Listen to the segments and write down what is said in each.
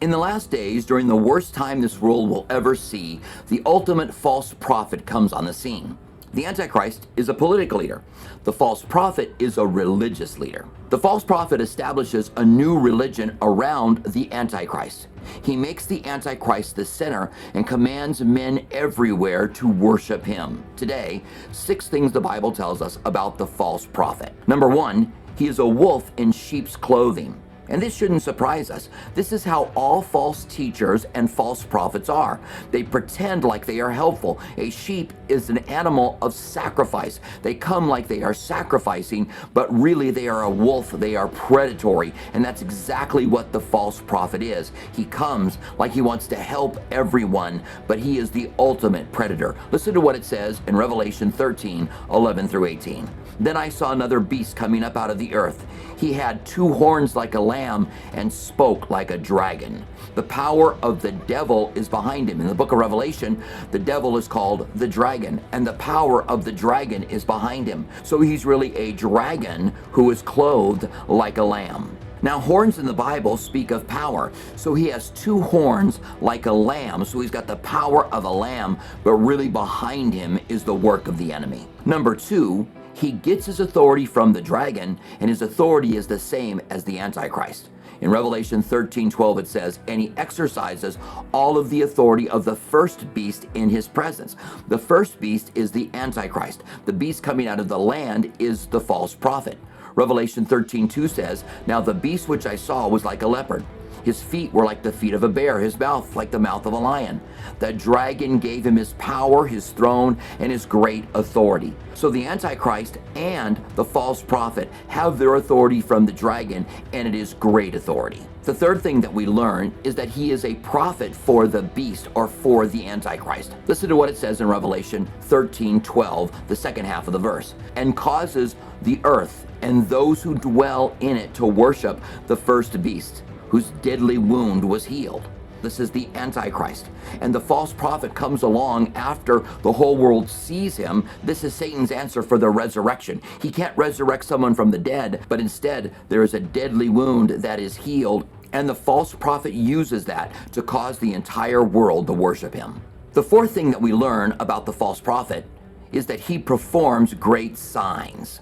In the last days, during the worst time this world will ever see, the ultimate false prophet comes on the scene. The Antichrist is a political leader. The false prophet is a religious leader. The false prophet establishes a new religion around the Antichrist. He makes the Antichrist the center and commands men everywhere to worship him. Today, 6 things the Bible tells us about the false prophet. Number 1, he is a wolf in sheep's clothing. And this shouldn't surprise us. This is how all false teachers and false prophets are. They pretend like they are helpful. A sheep is an animal of sacrifice. They come like they are sacrificing, but really they are a wolf. They are predatory. And that's exactly what the false prophet is. He comes like he wants to help everyone, but he is the ultimate predator. Listen to what it says in Revelation 13:11-18. Then I saw another beast coming up out of the earth. He had 2 horns like a lamb and spoke like a dragon. The power of the devil is behind him. In the book of Revelation, the devil is called the dragon, and the power of the dragon is behind him. So he's really a dragon who is clothed like a lamb. Now, horns in the Bible speak of power. So he has 2 horns like a lamb. So he's got the power of a lamb, but really behind him is the work of the enemy. Number 2, he gets his authority from the dragon, and his authority is the same as the Antichrist. In Revelation 13:12 it says, and he exercises all of the authority of the first beast in his presence. The first beast is the Antichrist. The beast coming out of the land is the false prophet. Revelation 13:2 says, now the beast which I saw was like a leopard. His feet were like the feet of a bear, his mouth like the mouth of a lion. The dragon gave him his power, his throne, and his great authority. So the Antichrist and the false prophet have their authority from the dragon, and it is great authority. The third thing that we learn is that he is a prophet for the beast, or for the Antichrist. Listen to what it says in Revelation 13:12, the second half of the verse. And causes the earth and those who dwell in it to worship the first beast, whose deadly wound was healed. This is the Antichrist. And the false prophet comes along after the whole world sees him. This is Satan's answer for the resurrection. He can't resurrect someone from the dead, but instead there is a deadly wound that is healed, and the false prophet uses that to cause the entire world to worship him. The fourth thing that we learn about the false prophet is that he performs great signs.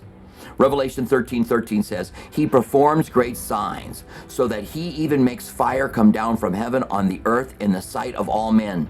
Revelation 13:13 says, he performs great signs, so that he even makes fire come down from heaven on the earth in the sight of all men.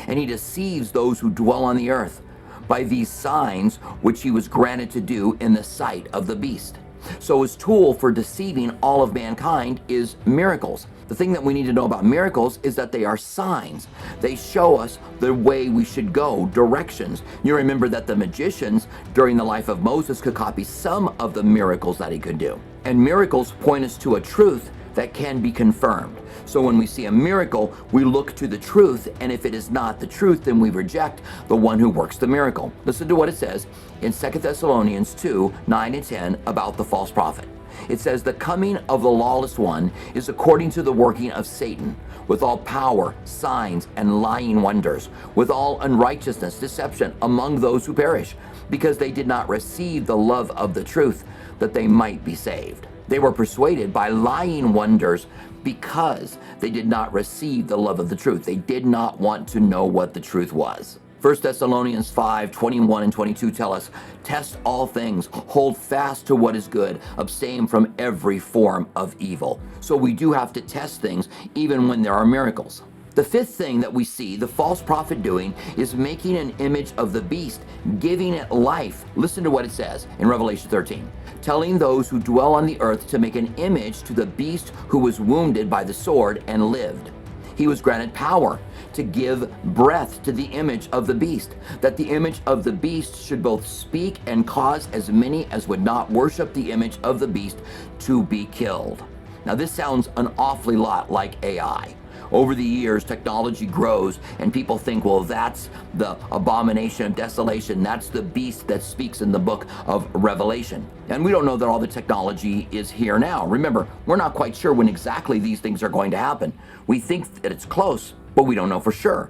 And he deceives those who dwell on the earth by these signs which he was granted to do in the sight of the beast. So his tool for deceiving all of mankind is miracles. The thing that we need to know about miracles is that they are signs. They show us the way we should go, directions. You remember that the magicians during the life of Moses could copy some of the miracles that he could do. And miracles point us to a truth that can be confirmed. So when we see a miracle, we look to the truth, and if it is not the truth, then we reject the one who works the miracle. Listen to what it says in 2 Thessalonians 2:9-10 about the false prophet. It says, the coming of the lawless one is according to the working of Satan, with all power, signs, and lying wonders, with all unrighteousness, deception among those who perish, because they did not receive the love of the truth, that they might be saved. They were persuaded by lying wonders because they did not receive the love of the truth. They did not want to know what the truth was. 1 Thessalonians 5:21-22 tell us, test all things, hold fast to what is good, abstain from every form of evil. So we do have to test things even when there are miracles. The fifth thing that we see the false prophet doing is making an image of the beast, giving it life. Listen to what it says in Revelation 13. Telling those who dwell on the earth to make an image to the beast who was wounded by the sword and lived. He was granted power to give breath to the image of the beast, that the image of the beast should both speak and cause as many as would not worship the image of the beast to be killed. Now this sounds an awfully lot like AI. Over the years, technology grows, and people think, well, that's the abomination of desolation. That's the beast that speaks in the book of Revelation. And we don't know that all the technology is here now. Remember, we're not quite sure when exactly these things are going to happen. We think that it's close, but we don't know for sure.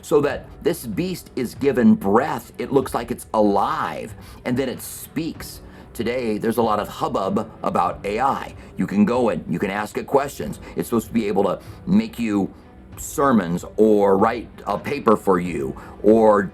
So that this beast is given breath. It looks like it's alive, and then it speaks Today, there's a lot of hubbub about AI. You can go in, you can ask it questions. It's supposed to be able to make you sermons or write a paper for you or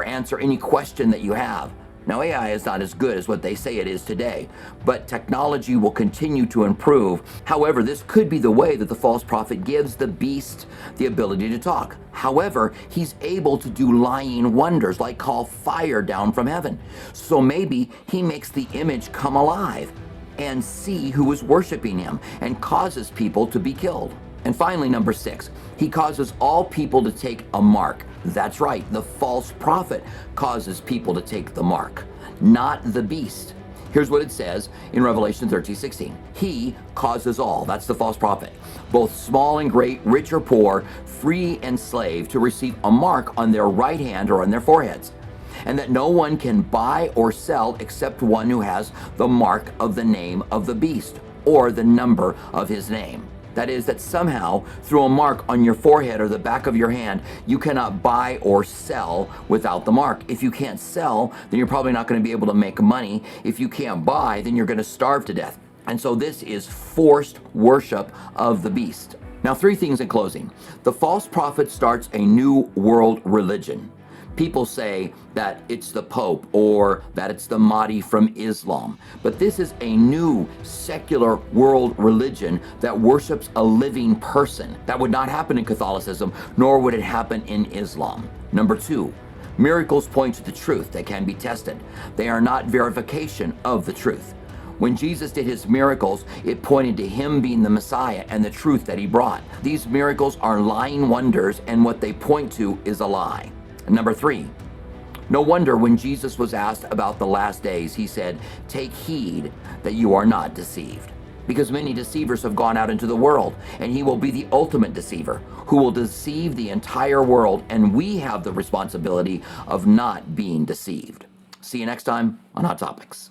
answer any question that you have. Now, AI is not as good as what they say it is today, but technology will continue to improve. However, this could be the way that the false prophet gives the beast the ability to talk. However, he's able to do lying wonders, like call fire down from heaven. So maybe he makes the image come alive and see who is worshiping him and causes people to be killed. And finally, number 6, he causes all people to take a mark. That's right, the false prophet causes people to take the mark, not the beast. Here's what it says in Revelation 13:16. He causes all, that's the false prophet, both small and great, rich or poor, free and slave, to receive a mark on their right hand or on their foreheads, and that no one can buy or sell except one who has the mark of the name of the beast or the number of his name. That is, that somehow, through a mark on your forehead or the back of your hand, you cannot buy or sell without the mark. If you can't sell, then you're probably not going to be able to make money. If you can't buy, then you're going to starve to death. And so this is forced worship of the beast. Now, 3 things in closing. The false prophet starts a new world religion. People say that it's the Pope or that it's the Mahdi from Islam. But this is a new secular world religion that worships a living person. That would not happen in Catholicism, nor would it happen in Islam. Number 2, miracles point to the truth. They can be tested. They are not verification of the truth. When Jesus did his miracles, it pointed to him being the Messiah and the truth that he brought. These miracles are lying wonders, and what they point to is a lie. And number 3, no wonder when Jesus was asked about the last days, he said, "Take heed that you are not deceived." Because many deceivers have gone out into the world, and he will be the ultimate deceiver who will deceive the entire world, and we have the responsibility of not being deceived. See you next time on Hot Topics.